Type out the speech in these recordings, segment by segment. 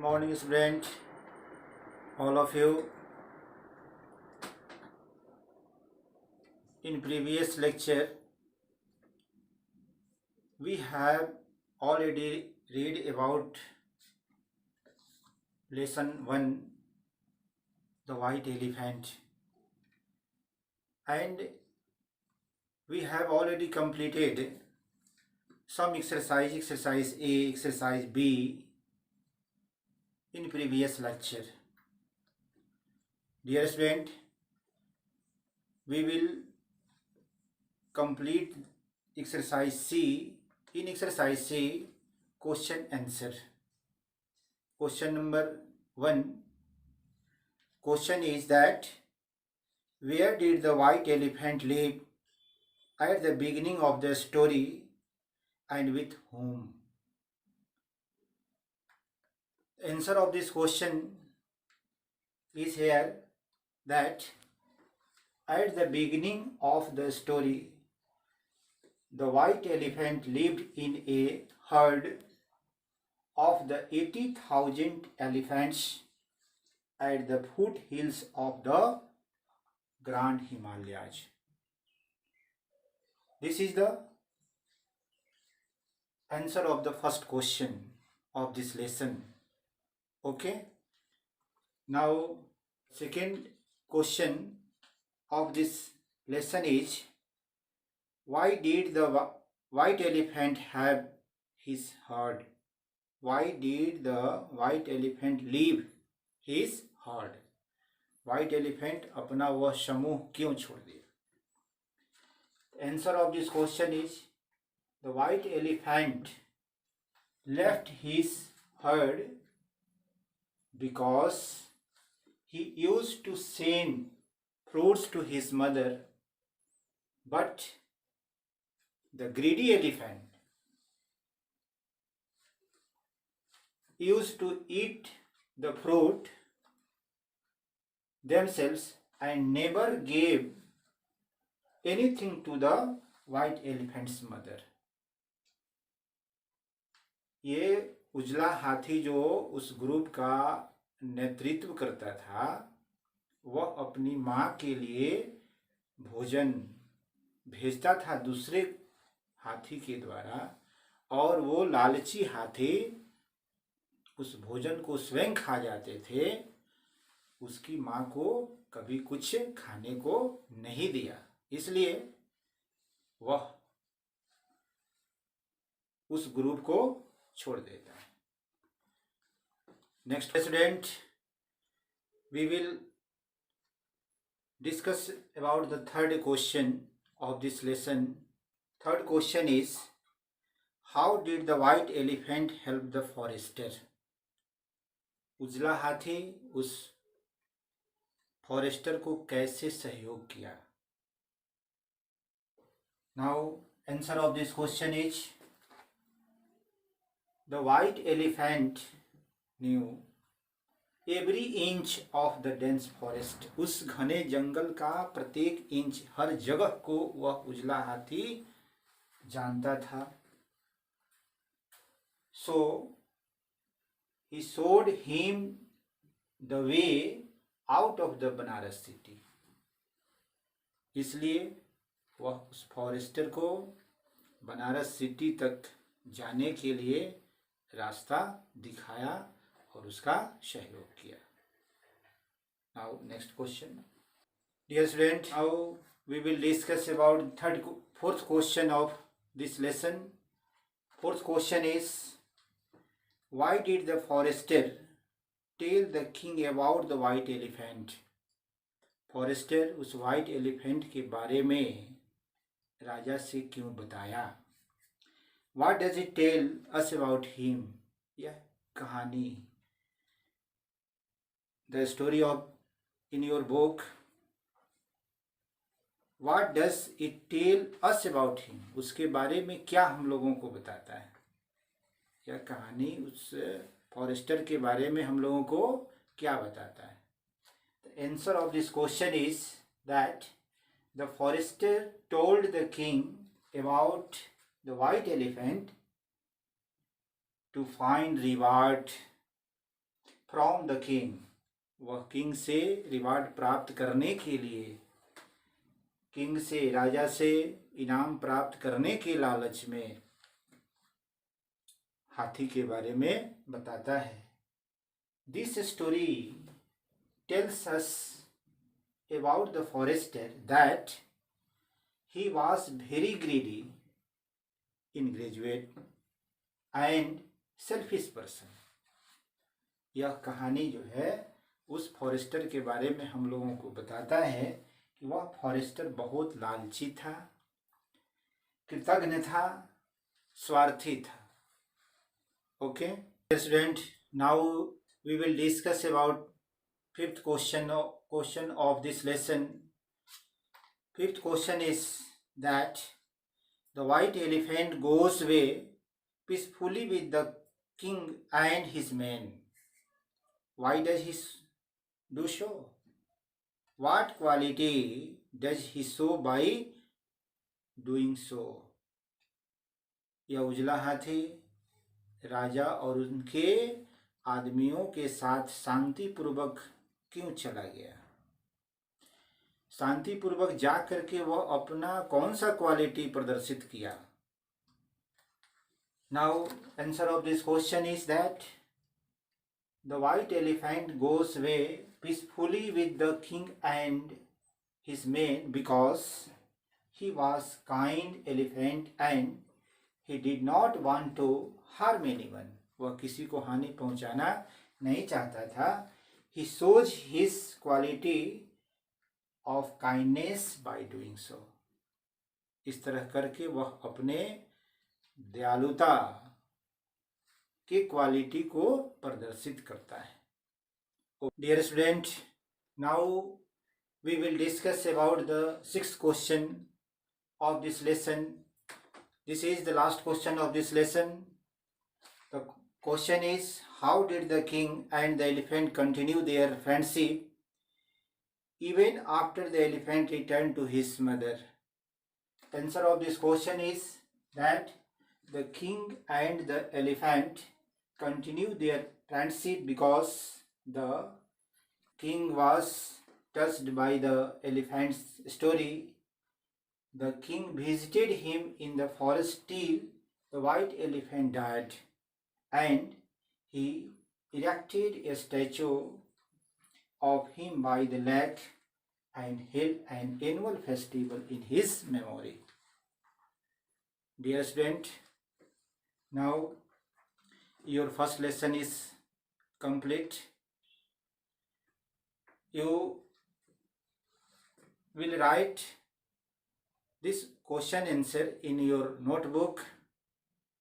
morning, student. All of you. In previous lecture, we have already read about lesson 1, the white elephant, and we have already completed some exercise A, exercise B in previous lecture. Dear student, we will complete exercise C. In exercise C, question answer. Question number 1. Question is that where did the white elephant live at the beginning of the story and with whom? Answer of this question is here that at the beginning of the story, the white elephant lived in a herd of the 80,000 elephants at the foothills of the Grand Himalayas. This is the answer of the first question of this lesson. Okay. Now, second question of this lesson is, why did the white elephant have his herd? Why did the white elephant leave his herd? White elephant अपना वह समूह क्यों छोड़ दिया? Answer of this question is, the white elephant left his herd because he used to send fruits to his mother, but the greedy elephant used to eat the fruit themselves and never gave anything to the white elephant's mother. ये उजला हाथी जो उस group का नेतृत्व करता था, वह अपनी माँ के लिए भोजन भेजता था दूसरे हाथी के द्वारा, और वो लालची हाथी उस भोजन को स्वयं खा जाते थे, उसकी माँ को कभी कुछ खाने को नहीं दिया, इसलिए वह उस ग्रुप को छोड़ देता है. Next student, we will discuss about the third question of this lesson. Third question is, how did the white elephant help the forester? उजला हाथी उस फॉरेस्टर को कैसे सहयोग किया? Now, answer of this question is, the white elephant knew every inch of the dense forest. उस घने जंगल का प्रत्येक इंच, हर जगह को वह उजला हाथी जानता था. So he showed him the way out of the Banaras city. इसलिए वह उस फॉरेस्टर को बनारस सिटी तक जाने के लिए रास्ता दिखाया और उसका सहयोग किया. Now next question. Dear student, now we will discuss about fourth question of this lesson. Fourth question is, why did the forester tell the king about the white elephant? Forester उस वाइट एलिफेंट के बारे में राजा से क्यों बताया? What does it tell us about him? यह कहानी, the story of in your book, what does it tell us about him? उसके बारे में क्या हम लोगों को बताता है? यह कहानी उस फॉरेस्टर के बारे में हम लोगों को क्या बताता है? The answer of this question is that the forester told the king about the white elephant to find reward from the king, वह किंग से रिवार्ड प्राप्त करने के लिए, किंग से, राजा से इनाम प्राप्त करने के लालच में हाथी के बारे में बताता है। This story tells us about the forester that he was very greedy, ingrate and selfish person. यह कहानी जो है उस फॉरेस्टर के बारे में हम लोगों को बताता है कि वह फॉरेस्टर बहुत लालची था, कृतज्ञ था, स्वार्थी था। Okay student, now we will discuss about fifth question of this lesson. Fifth question is that the white elephant goes away peacefully with the king and his men. Why does he do so? What quality does he show by doing so? यह उजला हाथी राजा और उनके आदमियों के साथ शांतिपूर्वक क्यों चला गया? शांतिपूर्वक जा करके वह अपना कौन सा क्वालिटी प्रदर्शित किया? Now answer of this question is that the white elephant goes away peacefully with the king and his men because he was kind elephant and he did not want to harm anyone. वह किसी को हानि पहुंचाना नहीं चाहता था. He shows his quality of kindness by doing so. इस तरह करके वह अपने दयालुता के क्वालिटी को प्रदर्शित करता है. Dear student, now we will discuss about the sixth question of this lesson. This is the last question of this lesson. The question is, how did the king and the elephant continue their friendship even after the elephant returned to his mother? Answer of this question is that the king and the elephant continue their friendship because the king was touched by the elephant's story. The king visited him in the forest till the white elephant died, and he erected a statue of him by the lake and held an annual festival in his memory. Dear student, now your first lesson is complete. You will write this question answer in your notebook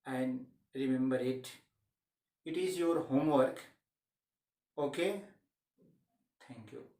and remember it. It is your homework. Okay? Thank you.